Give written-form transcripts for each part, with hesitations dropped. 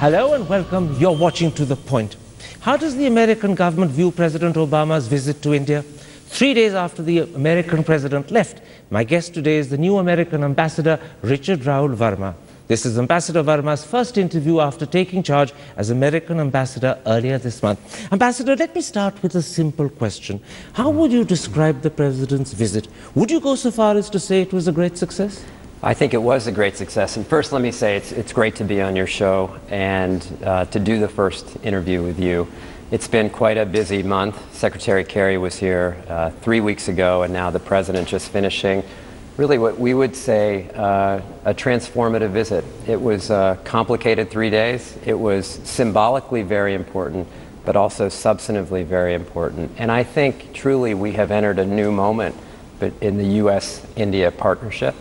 Hello and welcome. You're watching To The Point. How does the American government view President Obama's visit to India? 3 days after the American president left, my guest today is the new American ambassador, Richard Rahul Verma. This is Ambassador Verma's first interview after taking charge as American ambassador earlier this month. Ambassador, let me start with a simple question. How would you describe the president's visit? Would you go so far as to say it was a great success? I think it was a great success. And first, let me say it's great to be on your show and to do the first interview with you. It's been quite a busy month. Secretary Kerry was here 3 weeks ago, and now the president just finishing really what we would say a transformative visit. It was a complicated 3 days. It was symbolically very important, but also substantively very important. And I think truly we have entered a new moment in the U.S.-India partnership.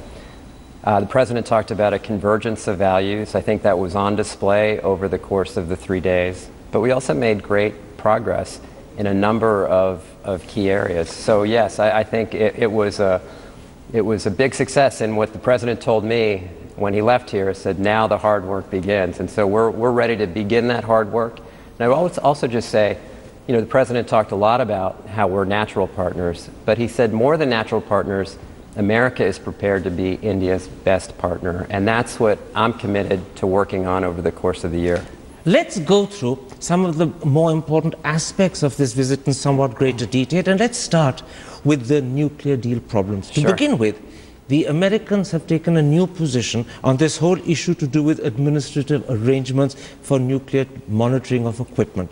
The president talked about a convergence of values. I think that was on display over the course of the 3 days. But we also made great progress in a number of key areas. So yes, I think it was a big success. And what the president told me when he left here is said, now the hard work begins. And so we're ready to begin that hard work. And I would also just say, you know, the president talked a lot about how we're natural partners, but he said more than natural partners, America is prepared to be India's best partner, and that's what I'm committed to working on over the course of the year. Let's go through some of the more important aspects of this visit in somewhat greater detail, and let's start with the nuclear deal problems. To begin with, the Americans have taken a new position on this whole issue to do with administrative arrangements for nuclear monitoring of equipment.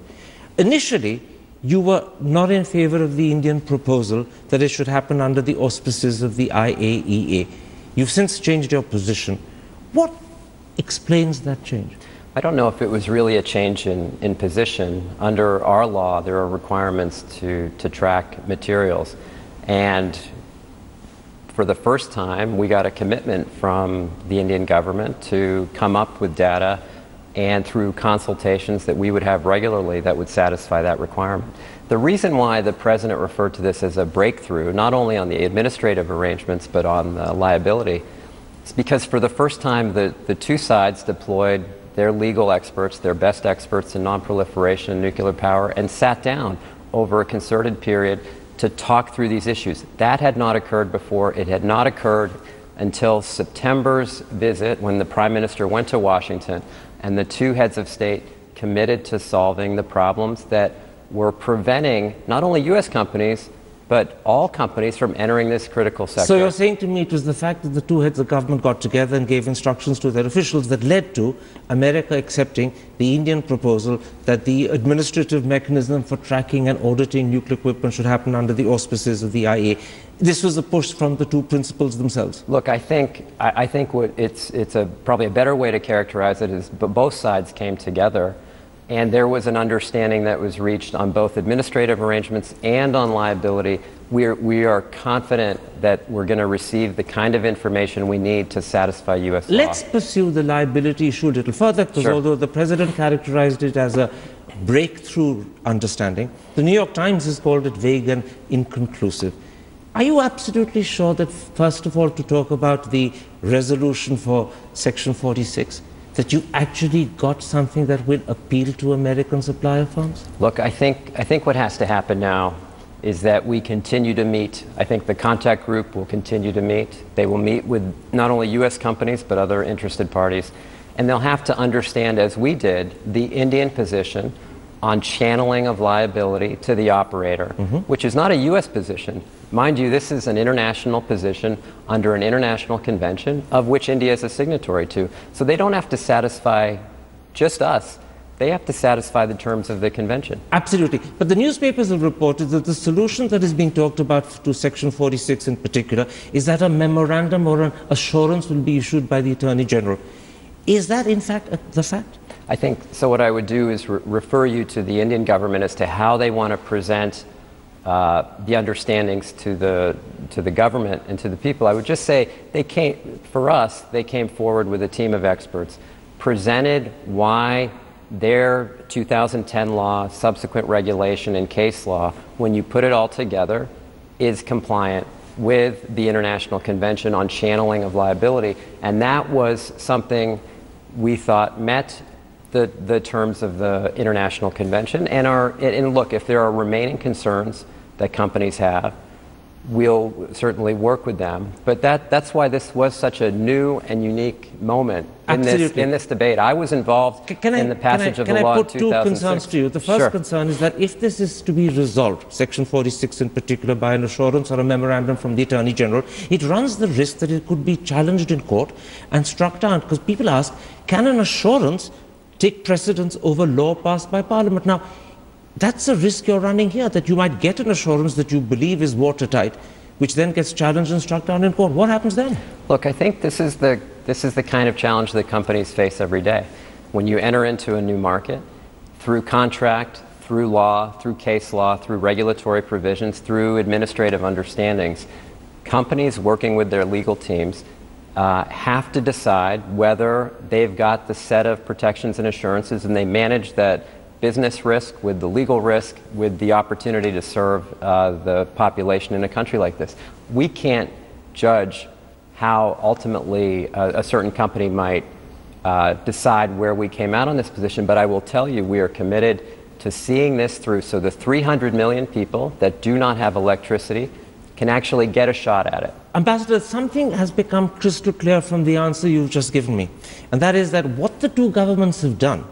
Initially, you were not in favor of the Indian proposal that it should happen under the auspices of the IAEA. You've since changed your position. What explains that change? I don't know if it was really a change in position. Under our law, there are requirements to track materials. And for the first time, we got a commitment from the Indian government to come up with data and through consultations that we would have regularly that would satisfy that requirement. The reason why the president referred to this as a breakthrough, not only on the administrative arrangements, but on the liability, is because for the first time the two sides deployed their legal experts, their best experts in nonproliferation and nuclear power, and sat down over a concerted period to talk through these issues. That had not occurred before. It had not occurred until September's visit when the Prime Minister went to Washington and the two heads of state committed to solving the problems that were preventing not only U.S. companies, but all companies from entering this critical sector. So you're saying to me it was the fact that the two heads of government got together and gave instructions to their officials that led to America accepting the Indian proposal that the administrative mechanism for tracking and auditing nuclear equipment should happen under the auspices of the IAEA. This was a push from the two principals themselves. Look, I think it's probably a better way to characterize it is both sides came together, and there was an understanding that was reached on both administrative arrangements and on liability. We are confident that we're going to receive the kind of information we need to satisfy U.S. law. Let's pursue the liability issue a little further, because although the president characterized it as a breakthrough understanding, the New York Times has called it vague and inconclusive. Are you absolutely sure that, first of all, to talk about the resolution for Section 46, that you actually got something that will appeal to American supplier firms? Look, I think what has to happen now is that we continue to meet. I think the contact group will continue to meet. They will meet with not only U.S. companies, but other interested parties. And they'll have to understand, as we did, the Indian position on channeling of liability to the operator, which is not a U.S. position. Mind you, this is an international position under an international convention of which India is a signatory to. So they don't have to satisfy just us. They have to satisfy the terms of the convention. Absolutely. But the newspapers have reported that the solution that is being talked about to Section 46 in particular is that a memorandum or an assurance will be issued by the Attorney General. Is that in fact the fact? I think so. What I would do is refer you to the Indian government as to how they want to present the understandings to the government and to the people. I would just say they came forward with a team of experts, presented why their 2010 law, subsequent regulation and case law, when you put it all together, is compliant with the International Convention on Channeling of Liability. And that was something we thought met the terms of the international convention, and look, if there are remaining concerns that companies have, we'll certainly work with them. But that's why this was such a new and unique moment in this debate. I was involved in the passage of the law in 2006. Can I put two concerns to you? The first concern is that if this is to be resolved, Section 46 in particular, by an assurance or a memorandum from the Attorney General, it runs the risk that it could be challenged in court and struck down. Because people ask, can an assurance take precedence over law passed by Parliament? Now, that's a risk you're running here, that you might get an assurance that you believe is watertight, which then gets challenged and struck down in court. What happens then? Look, I think this is the kind of challenge that companies face every day. When you enter into a new market, through contract, through law, through case law, through regulatory provisions, through administrative understandings, companies working with their legal teams have to decide whether they've got the set of protections and assurances, and they manage that business risk with the legal risk with the opportunity to serve the population in a country like this. We can't judge how ultimately a certain company might decide where we came out on this position, but I will tell you we are committed to seeing this through so the 300 million people that do not have electricity can actually get a shot at it. Ambassador, something has become crystal clear from the answer you've just given me, and that is that what the two governments have done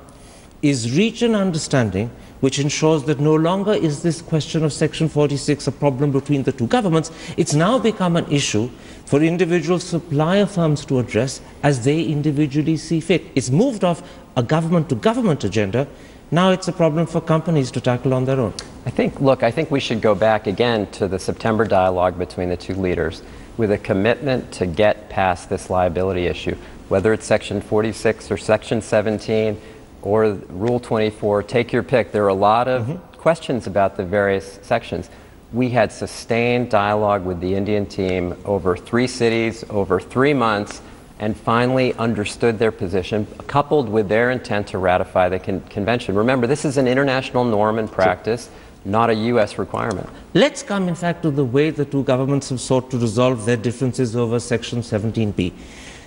is reach an understanding which ensures that no longer is this question of Section 46 a problem between the two governments. It's now become an issue for individual supplier firms to address as they individually see fit. It's moved off a government-to-government agenda. Now it's a problem for companies to tackle on their own. I think we should go back again to the September dialogue between the two leaders with a commitment to get past this liability issue, whether it's Section 46 or Section 17, or Rule 24, take your pick. There are a lot of questions about the various sections. We had sustained dialogue with the Indian team over 3 cities, over 3 months, and finally understood their position, coupled with their intent to ratify the convention. Remember, this is an international norm and practice, not a U.S. requirement. Let's come, in fact, to the way the two governments have sought to resolve their differences over Section 17B.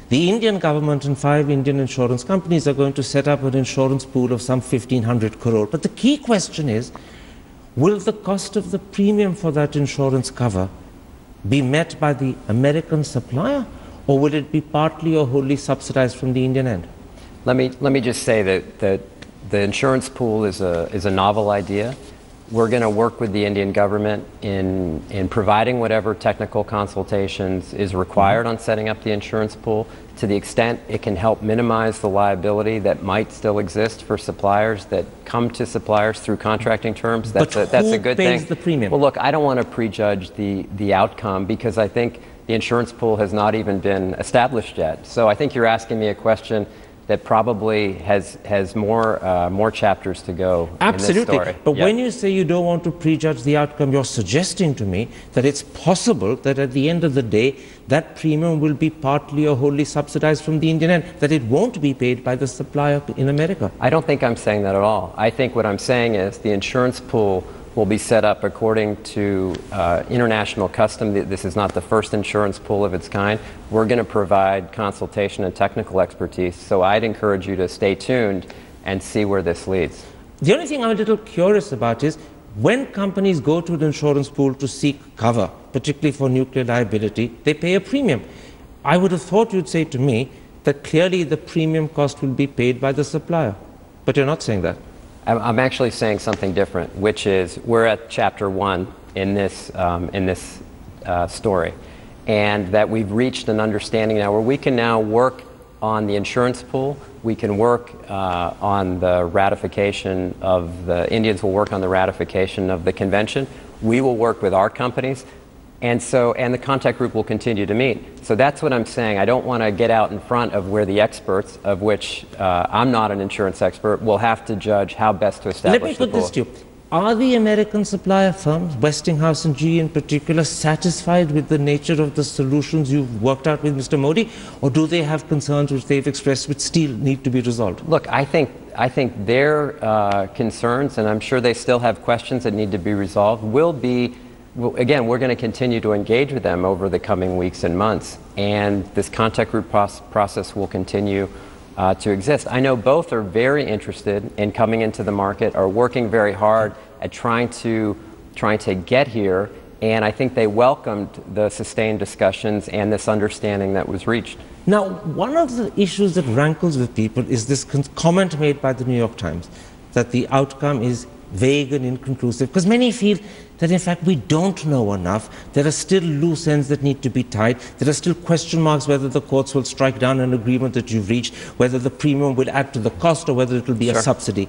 The Indian government and 5 Indian insurance companies are going to set up an insurance pool of some 1,500 crore. But the key question is, will the cost of the premium for that insurance cover be met by the American supplier, or will it be partly or wholly subsidized from the Indian end? Let me just say that the insurance pool is a novel idea. We're going to work with the Indian government in providing whatever technical consultations is required on setting up the insurance pool, to the extent it can help minimize the liability that might still exist for suppliers that come to suppliers through contracting terms. That's a good thing. But who pays the premium? Well, look, I don't want to prejudge the outcome, because I think the insurance pool has not even been established yet. So I think you're asking me a question that probably has more chapters to go. Absolutely. In this story. But when you say you don't want to prejudge the outcome, you're suggesting to me that it's possible that at the end of the day, that premium will be partly or wholly subsidized from the Indian end, that it won't be paid by the supplier in America. I don't think I'm saying that at all. I think what I'm saying is the insurance pool will be set up according to international custom. This is not the first insurance pool of its kind. We're going to provide consultation and technical expertise, so I'd encourage you to stay tuned and see where this leads. The only thing I'm a little curious about is, when companies go to an insurance pool to seek cover, particularly for nuclear liability, they pay a premium. I would have thought you'd say to me that clearly the premium cost will be paid by the supplier, but you're not saying that. I'm actually saying something different, which is we're at chapter 1 in this story, and that we've reached an understanding now where we can now work on the insurance pool. We can work on the ratification of the Indians will work on the ratification of the convention. We will work with our companies. And the contact group will continue to meet. So that's what I'm saying. I don't want to get out in front of where the experts, of which I'm not an insurance expert, will have to judge how best to establish the pool. Let me put this to you. Are the American supplier firms, Westinghouse and GE in particular, satisfied with the nature of the solutions you've worked out with Mr. Modi, or do they have concerns which they've expressed which still need to be resolved? Look, I think their concerns, and I'm sure they still have questions that need to be resolved, will be. Well, again, we're going to continue to engage with them over the coming weeks and months, and this contact group process will continue to exist. I know both are very interested in coming into the market, are working very hard at trying to get here, and I think they welcomed the sustained discussions and this understanding that was reached. Now, one of the issues that rankles with people is this comment made by the New York Times that the outcome is vague and inconclusive, because many feel that in fact we don't know enough. There are still loose ends that need to be tied. There are still question marks whether the courts will strike down an agreement that you've reached, whether the premium will add to the cost, or whether it will be a subsidy.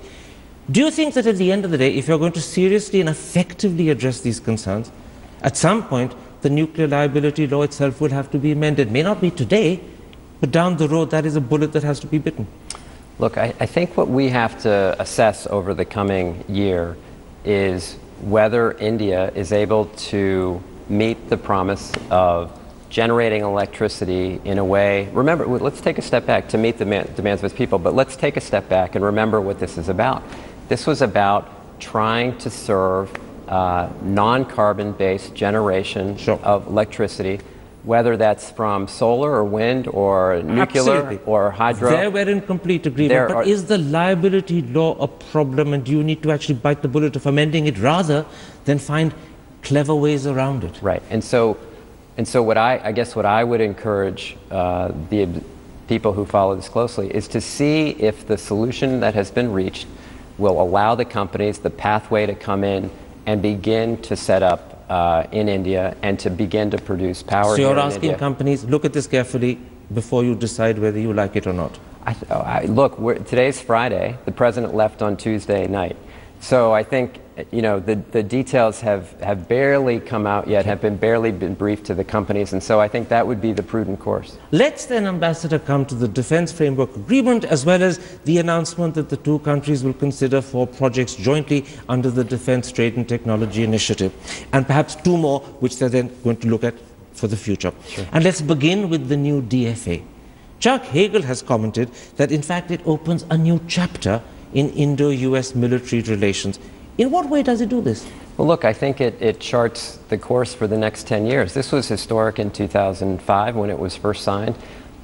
Do you think that at the end of the day, if you're going to seriously and effectively address these concerns, at some point the nuclear liability law itself will have to be amended? May not be today, but down the road that is a bullet that has to be bitten. Look, I think what we have to assess over the coming year is whether India is able to meet the promise of generating electricity in a way. Remember, let's take a step back to meet the demands of its people, but let's take a step back and remember what this is about. This was about trying to serve non-carbon-based generation of electricity, whether that's from solar or wind or nuclear or hydro. There we're in complete agreement, but is the liability law a problem, and do you need to actually bite the bullet of amending it rather than find clever ways around it? Right, and so what I guess what I would encourage the people who follow this closely is to see if the solution that has been reached will allow the companies the pathway to come in and begin to set up in India and to begin to produce power. So you're asking companies, look at this carefully before you decide whether you like it or not? Look, today's Friday. The president left on Tuesday night. So I think, you know, the details have barely come out yet, have barely been briefed to the companies, and so I think that would be the prudent course. Let's then, Ambassador, come to the Defence Framework Agreement, as well as the announcement that the two countries will consider 4 projects jointly under the Defence Trade and Technology Initiative, and perhaps 2 more, which they're then going to look at for the future. Sure. And let's begin with the new DFA. Chuck Hagel has commented that, in fact, it opens a new chapter in Indo-US military relations. In what way does it do this? Well, look, I think it charts the course for the next 10 years. This was historic in 2005 when it was first signed.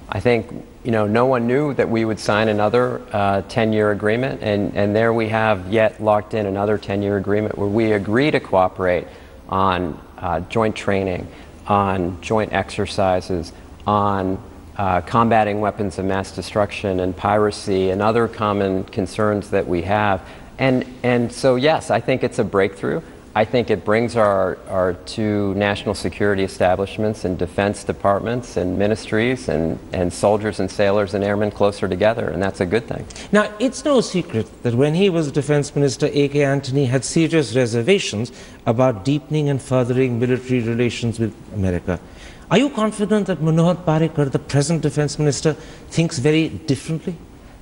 I think, you know, no one knew that we would sign another 10-year agreement, and there we have yet locked in another 10-year agreement where we agree to cooperate on joint training, on joint exercises, on combating weapons of mass destruction and piracy and other common concerns that we have. And so, yes, I think it's a breakthrough. I think it brings our 2 national security establishments and defense departments and ministries and soldiers and sailors and airmen closer together, and that's a good thing. Now, it's no secret that when he was Defense Minister, A.K. Antony had serious reservations about deepening and furthering military relations with America. Are you confident that Manohar Parrikar, the present Defense Minister, thinks very differently?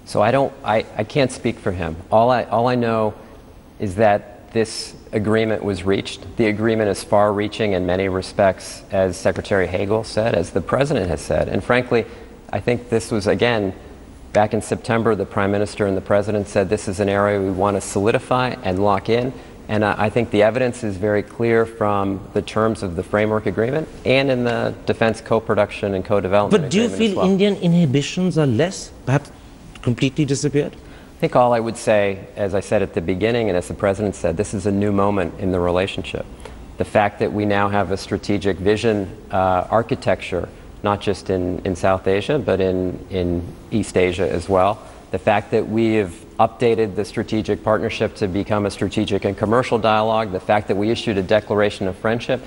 So I can't speak for him. All I know is that this agreement was reached. The agreement is far-reaching in many respects, as Secretary Hagel said, as the President has said. And frankly, I think this was, again, back in September, the Prime Minister and the President said this is an area we want to solidify and lock in. And I think the evidence is very clear from the terms of the framework agreement and in the defense co-production and co-development agreement. But do you feel Indian inhibitions are less, perhaps completely disappeared? I think all I would say, as I said at the beginning and as the President said, this is a new moment in the relationship. The fact that we now have a strategic vision architecture, not just in South Asia, but in East Asia as well. The fact that we have updated the strategic partnership to become a strategic and commercial dialogue, the fact that we issued a declaration of friendship,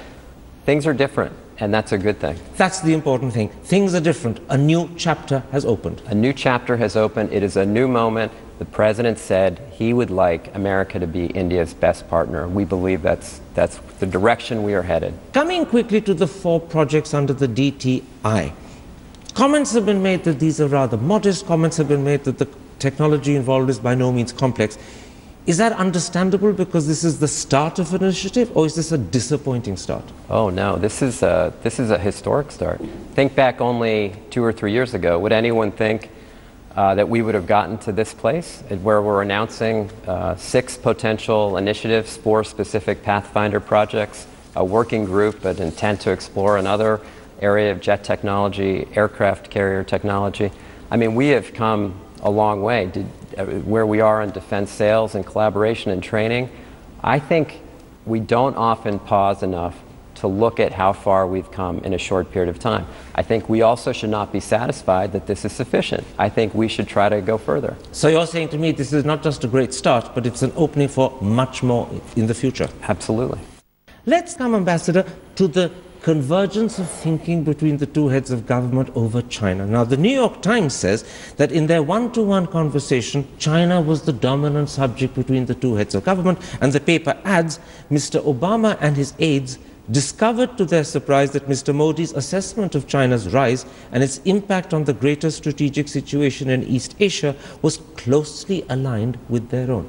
things are different, and that's a good thing. That's the important thing. Things are different. A new chapter has opened. A new chapter has opened. It is a new moment. The President said he would like America to be India's best partner. We believe that's the direction we are headed. Coming quickly to the 4 projects under the DTI. Comments have been made that these are rather modest. Comments have been made that the technology involved is by no means complex. Is that understandable because this is the start of an initiative, or is this a disappointing start? Oh no, this is a historic start. Think back only 2 or 3 years ago. Would anyone think that we would have gotten to this place where we're announcing 6 potential initiatives, 4 specific Pathfinder projects, a working group, an intent to explore another area of jet technology, aircraft carrier technology. I mean, we have come a long way where we are in defense sales and collaboration and training. I think we don't often pause enough to look at how far we've come in a short period of time. I think we also should not be satisfied that this is sufficient. I think we should try to go further. So you're saying to me this is not just a great start, but it's an opening for much more in the future? Absolutely. Let's come, Ambassador, to the convergence of thinking between the two heads of government over China. Now, the New York Times says that in their one-to-one conversation, China was the dominant subject between the two heads of government, and the paper adds, Mr. Obama and his aides discovered to their surprise that Mr. Modi's assessment of China's rise and its impact on the greater strategic situation in East Asia was closely aligned with their own.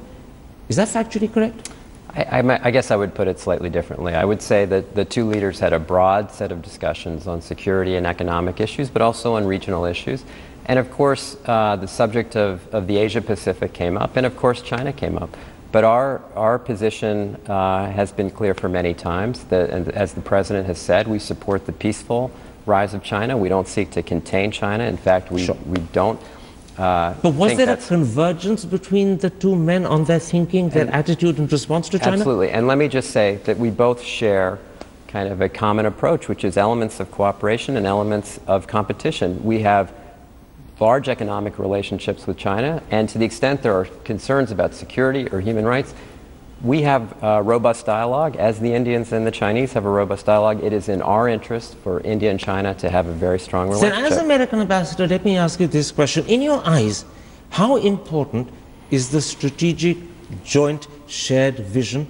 Is that factually correct? I guess I would put it slightly differently. I would say that the two leaders had a broad set of discussions on security and economic issues, but also on regional issues. And of course, the subject of the Asia-Pacific came up, and of course, China came up. But our position has been clear for many times, that, and as the President has said, we support the peaceful rise of China. We don't seek to contain China. In fact, we don't. But was there a convergence between the two men on their thinking, their attitude in response to China? Absolutely. And let me just say that we both share kind of a common approach, which is elements of cooperation and elements of competition. We have large economic relationships with China, and to the extent there are concerns about security or human rights, we have a robust dialogue. As the Indians and the Chinese have a robust dialogue, it is in our interest for India and China to have a very strong relationship. So as American ambassador, let me ask you this question. In your eyes, how important is the strategic joint shared vision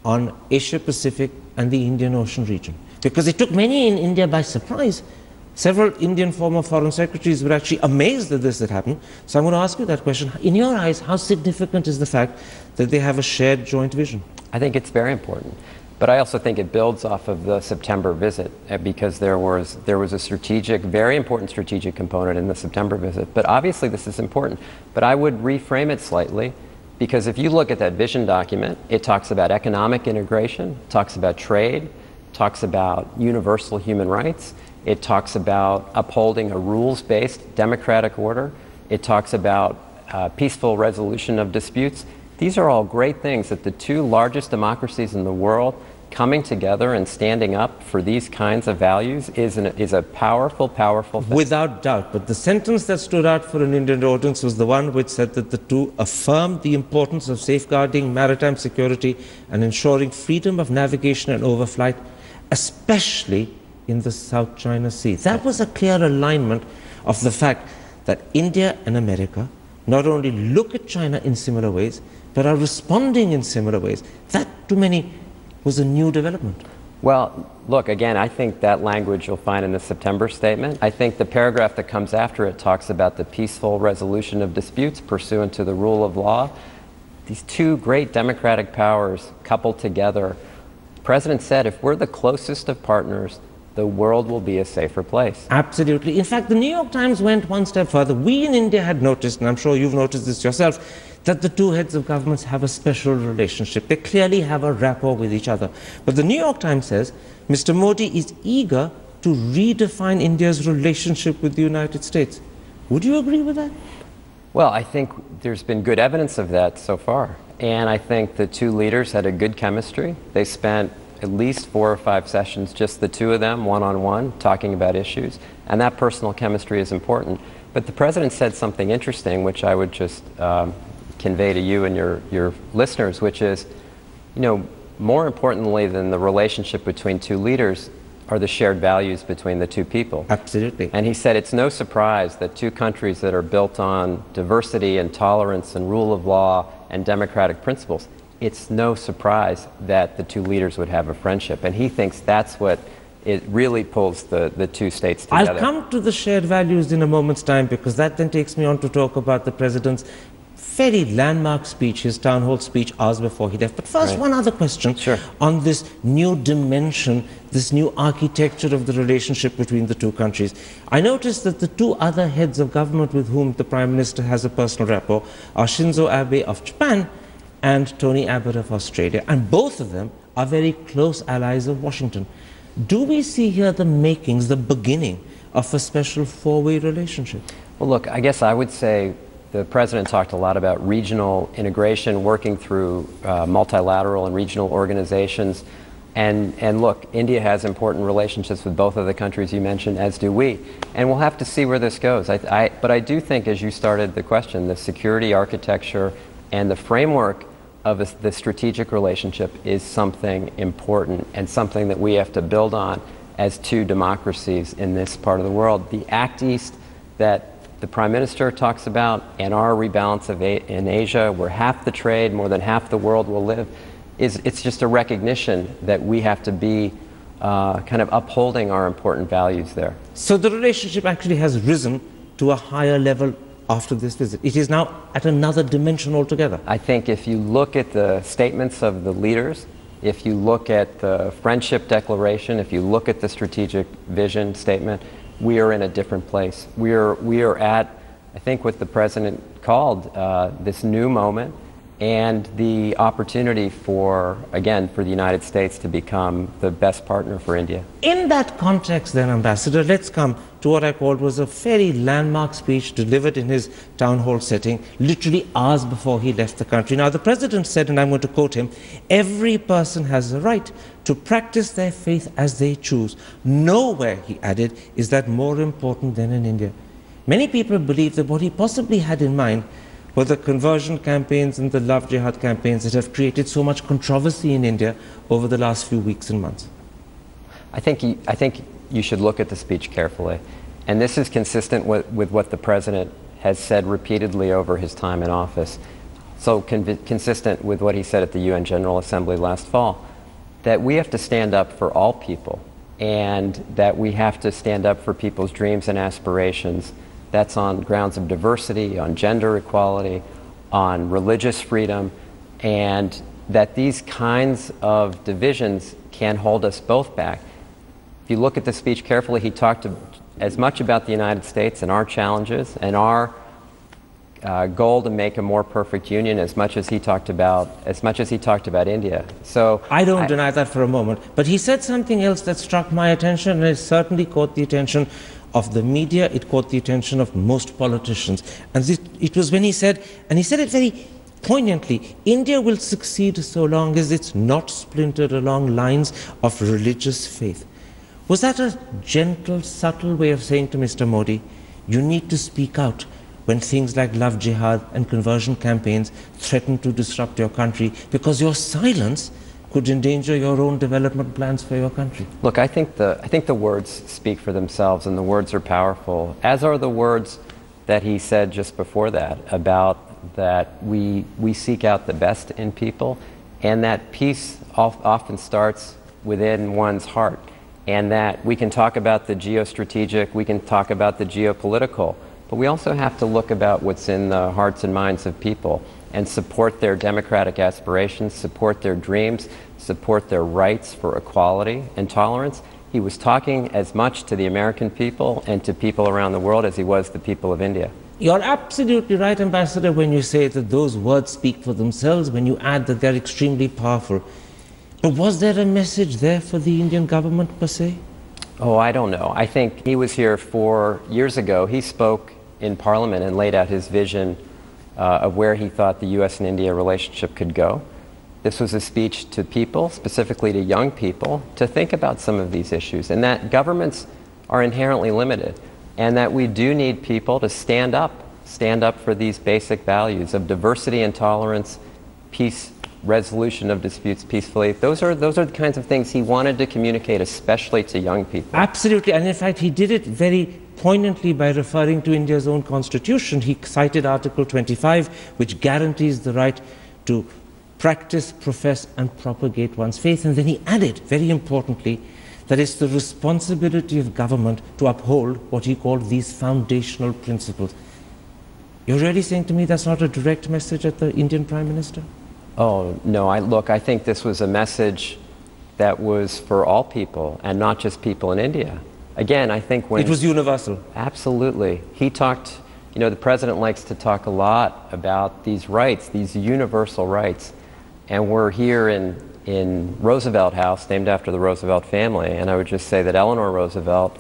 on Asia-Pacific and the Indian Ocean region? Because it took many in India by surprise. Several Indian former foreign secretaries were actually amazed that this had happened. So I'm going to ask you that question. In your eyes, how significant is the fact that they have a shared joint vision? I think it's very important. But I also think it builds off of the September visit, because there was a strategic, very important strategic component in the September visit. But obviously this is important. But I would reframe it slightly, because if you look at that vision document, it talks about economic integration, talks about trade, talks about universal human rights. It talks about upholding a rules-based democratic order. It talks about peaceful resolution of disputes. These are all great things that the two largest democracies in the world coming together and standing up for these kinds of values is a powerful, powerful thing. Without doubt. But the sentence that stood out for an Indian audience was the one which said that the two affirmed the importance of safeguarding maritime security and ensuring freedom of navigation and overflight, especially in the South China Sea. That was a clear alignment of the fact that India and America not only look at China in similar ways, but are responding in similar ways. That, to many, was a new development. Well, look, again, I think that language you'll find in the September statement. I think the paragraph that comes after it talks about the peaceful resolution of disputes pursuant to the rule of law. These two great democratic powers coupled together. The President said, if we're the closest of partners, the world will be a safer place. Absolutely. In fact, the New York Times went one step further. We in India had noticed, and I'm sure you've noticed this yourself, that the two heads of governments have a special relationship. They clearly have a rapport with each other. But the New York Times says Mr. Modi is eager to redefine India's relationship with the United States. Would you agree with that? Well, I think there's been good evidence of that so far. And I think the two leaders had a good chemistry. They spent at least 4 or 5 sessions, just the two of them, one-on-one, talking about issues. And that personal chemistry is important. But the President said something interesting, which I would just convey to you and your listeners, which is, you know, more importantly than the relationship between two leaders are the shared values between the two people. Absolutely. And he said it's no surprise that two countries that are built on diversity and tolerance and rule of law and democratic principles, it's no surprise that the two leaders would have a friendship. And he thinks that's what it really pulls the two states together. I'll come to the shared values in a moment's time, because that then takes me on to talk about the President's very landmark speech, his town hall speech hours before he left. But first, one other question on this new dimension, this new architecture of the relationship between the two countries. I noticed that the two other heads of government with whom the Prime Minister has a personal rapport are Shinzo Abe of Japan and Tony Abbott of Australia, and both of them are very close allies of Washington. Do we see here the makings, the beginning of a special four-way relationship? Well, look, I guess I would say the President talked a lot about regional integration, working through multilateral and regional organizations. And look, India has important relationships with both of the countries you mentioned, as do we. And we'll have to see where this goes. But I do think, as you started the question, the security architecture and the framework of the strategic relationship is something important and something that we have to build on as two democracies in this part of the world. The Act East that the Prime Minister talks about and our rebalance in Asia, where half the trade, more than half the world will live, it's just a recognition that we have to be kind of upholding our important values there. So the relationship actually has risen to a higher level after this visit. It is now at another dimension altogether. I think if you look at the statements of the leaders, if you look at the friendship declaration, if you look at the strategic vision statement, we are in a different place. We are at, I think, what the President called this new moment, and the opportunity for, again, for the United States to become the best partner for India. In that context then, Ambassador, let's come to what I called was a very landmark speech delivered in his town hall setting, literally hours before he left the country. Now, the President said, and I'm going to quote him, "Every person has a right to practice their faith as they choose. Nowhere," he added, "is that more important than in India." Many people believe that what he possibly had in mind were the conversion campaigns and the love jihad campaigns that have created so much controversy in India over the last few weeks and months. I think you should look at the speech carefully. And this is consistent with what the President has said repeatedly over his time in office. So consistent with what he said at the UN General Assembly last fall, that we have to stand up for all people, and that we have to stand up for people's dreams and aspirations. That's on grounds of diversity, on gender equality, on religious freedom, and that these kinds of divisions can hold us both back. If you look at the speech carefully, he talked as much about the United States and our challenges and our goal to make a more perfect union as much as he talked about India. So I don't deny that for a moment, but he said something else that struck my attention, and it certainly caught the attention of the media. It caught the attention of most politicians, and it was when he said, and he said it very poignantly, "India will succeed so long as it's not splintered along lines of religious faith." Was that a gentle, subtle way of saying to Mr. Modi, you need to speak out when things like love jihad and conversion campaigns threaten to disrupt your country, because your silence could endanger your own development plans for your country? Look, I think the words speak for themselves, and the words are powerful, as are the words that he said just before that, about that we seek out the best in people, and that peace often starts within one's heart, and that we can talk about the geostrategic, we can talk about the geopolitical, but we also have to look about what's in the hearts and minds of people and support their democratic aspirations, support their dreams, support their rights for equality and tolerance. He was talking as much to the American people and to people around the world as he was the people of India. You're absolutely right, Ambassador, when you say that those words speak for themselves, when you add that they're extremely powerful. But was there a message there for the Indian government per se? Oh, I don't know. I think he was here 4 years ago. He spoke in Parliament and laid out his vision of where he thought the U.S. and India relationship could go. This was a speech to people, specifically to young people, to think about some of these issues, and that governments are inherently limited, and that we do need people to stand up for these basic values of diversity and tolerance, peace, resolution of disputes peacefully. Those are the kinds of things he wanted to communicate, especially to young people. Absolutely, and in fact he did it very poignantly by referring to India's own constitution. He cited Article 25, which guarantees the right to practice, profess and propagate one's faith, and then he added, very importantly, that it's the responsibility of government to uphold what he called these foundational principles. You're really saying to me that's not a direct message at the Indian Prime Minister? Oh, no. Look, I think this was a message that was for all people, and not just people in India. Again, I think when... It was universal. Absolutely. He talked, you know, the President likes to talk a lot about these rights, these universal rights. And we're here in Roosevelt House, named after the Roosevelt family, and I would just say that Eleanor Roosevelt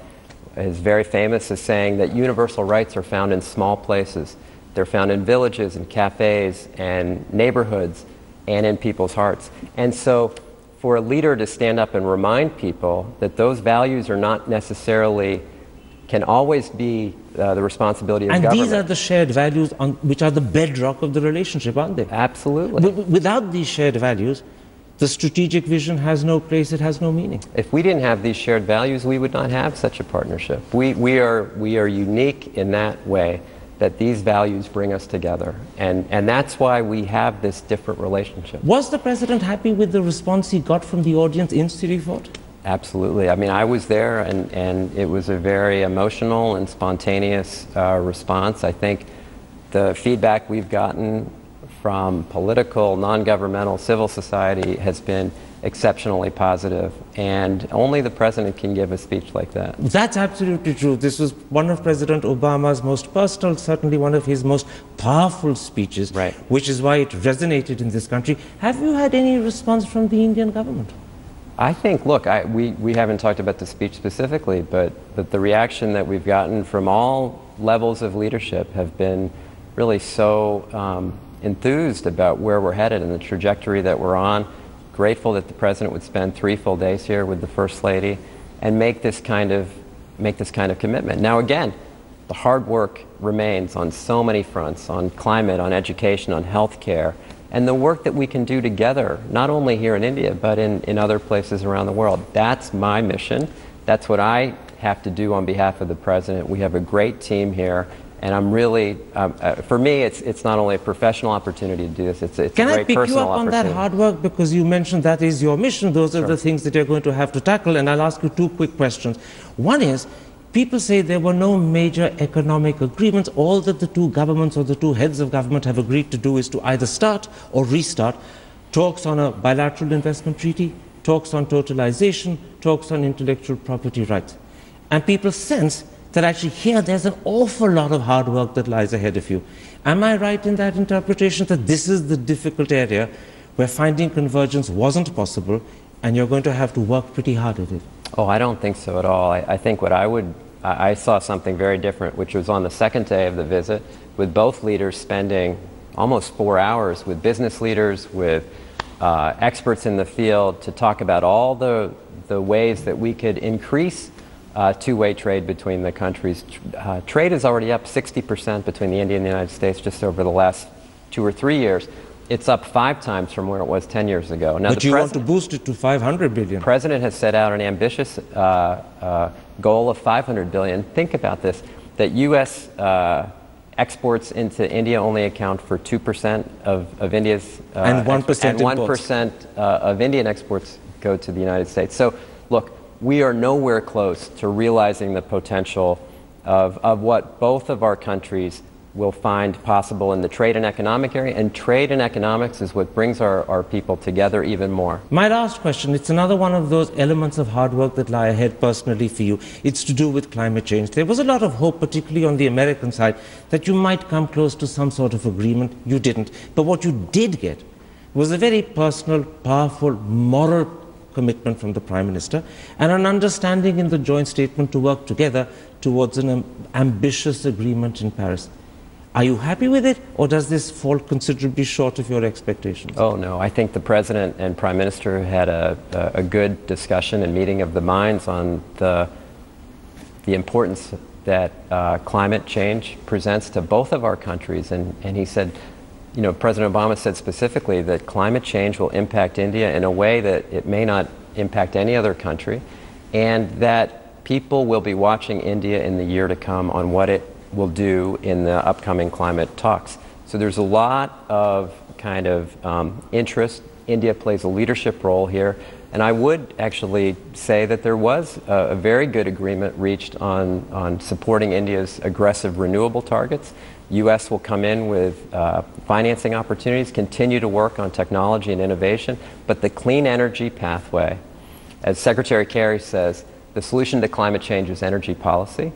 is very famous as saying that universal rights are found in small places. They're found in villages and cafes and neighborhoods and in people's hearts. And so for a leader to stand up and remind people that those values are not necessarily, can always be the responsibility of government. And these are the shared values which are the bedrock of the relationship, aren't they? Absolutely. Without these shared values, the strategic vision has no place, it has no meaning. If we didn't have these shared values, we would not have such a partnership. We are unique in that way, that these values bring us together. And that's why we have this different relationship. Was the president happy with the response he got from the audience in City Fort? Absolutely. I mean, I was there, and it was a very emotional and spontaneous response. I think the feedback we've gotten from political, non-governmental, civil society has been exceptionally positive, and only the president can give a speech like that. That's absolutely true. This was one of President Obama's most personal, certainly one of his most powerful speeches, right, which is why it resonated in this country. Have you had any response from the Indian government? I think, look, we haven't talked about the speech specifically, but the reaction that we've gotten from all levels of leadership have been really so enthused about where we're headed and the trajectory that we're on. Grateful that the president would spend 3 full days here with the First Lady and make this kind of commitment. Now again, the hard work remains on so many fronts, on climate, on education, on healthcare, and the work that we can do together, not only here in India, but in other places around the world. That's my mission. That's what I have to do on behalf of the president. We have a great team here. And I'm really, for me, it's not only a professional opportunity to do this, it's a great personal opportunity. Can I pick you up on that hard work, because you mentioned that is your mission, those are the things that you're going to have to tackle, and I'll ask you 2 quick questions. One is, people say there were no major economic agreements. All that the 2 governments or the 2 heads of government have agreed to do is to either start or restart talks on a bilateral investment treaty, talks on totalization, talks on intellectual property rights. And people sense that actually here there's an awful lot of hard work that lies ahead of you. Am I right in that interpretation, that this is the difficult area where finding convergence wasn't possible and you're going to have to work pretty hard at it? Oh, I don't think so at all. I think I saw something very different, which was on the 2nd day of the visit, with both leaders spending almost 4 hours with business leaders, with experts in the field, to talk about all the ways that we could increase two-way trade between the countries. Trade is already up 60% between the India and the United States just over the last 2 or 3 years. It's up 5 times from where it was 10 years ago. Now, but you want to boost it to 500 billion. The president has set out an ambitious goal of 500 billion. Think about this, that U.S. exports into India only account for 2% of India's and 1% and 1% of Indian exports go to the United States. So, look, we are nowhere close to realizing the potential of what both of our countries will find possible in the trade and economic area, and trade and economics is what brings our people together even more. My last question, it's another one of those elements of hard work that lie ahead personally for you. It's to do with climate change. There was a lot of hope, particularly on the American side, that you might come close to some sort of agreement. You didn't. But what you did get was a very personal, powerful, moral commitment from the Prime Minister and an understanding in the joint statement to work together towards an ambitious agreement in Paris. Are you happy with it, or does this fall considerably short of your expectations? Oh, no. I think the President and Prime Minister had a good discussion and meeting of the minds on the importance that climate change presents to both of our countries. And he said, you know, President Obama said specifically that climate change will impact India in a way that it may not impact any other country, and that people will be watching India in the year to come on what it will do in the upcoming climate talks. So there's a lot of kind of interest. India plays a leadership role here, and I would actually say that there was a very good agreement reached on supporting India's aggressive renewable targets. U.S. will come in with financing opportunities, continue to work on technology and innovation, but the clean energy pathway, as Secretary Kerry says, the solution to climate change is energy policy,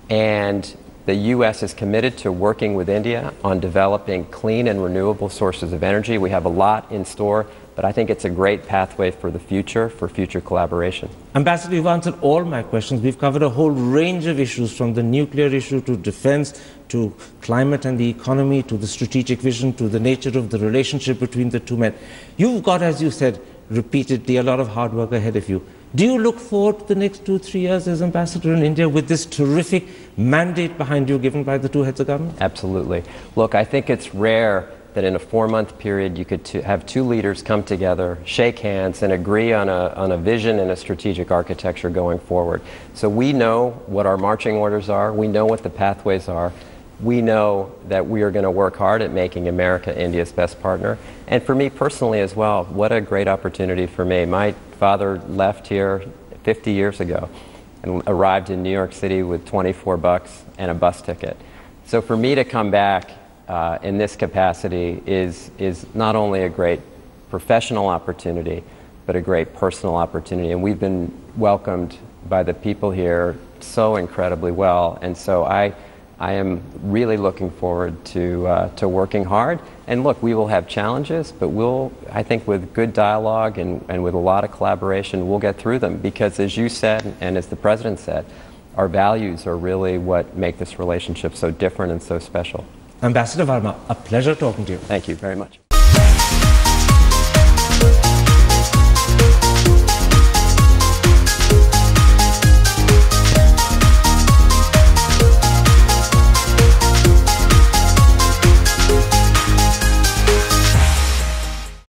and the U.S. is committed to working with India on developing clean and renewable sources of energy. We have a lot in store, but But I think it's a great pathway for the future, for future collaboration. Ambassador, you've answered all my questions. We've covered a whole range of issues, from the nuclear issue to defense, to climate and the economy, to the strategic vision, to the nature of the relationship between the two men. You've got, as you said repeatedly, a lot of hard work ahead of you. Do you look forward to the next 2-3 years as ambassador in India with this terrific mandate behind you given by the two heads of government? Absolutely. Look, I think it's rare that in a 4-month period you could have two leaders come together, shake hands, and agree on a vision and a strategic architecture going forward. So we know what our marching orders are, we know what the pathways are, we know that we are going to work hard at making America India's best partner. And for me personally as well, what a great opportunity for me. My father left here 50 years ago and arrived in New York City with 24 bucks and a bus ticket. So for me to come back in this capacity is not only a great professional opportunity, but a great personal opportunity. And we've been welcomed by the people here so incredibly well. And so I am really looking forward to working hard. And look, we will have challenges, but I think with good dialogue and with a lot of collaboration, we'll get through them. Because as you said, and as the President said, our values are really what make this relationship so different and so special. Ambassador Verma, a pleasure talking to you. Thank you very much.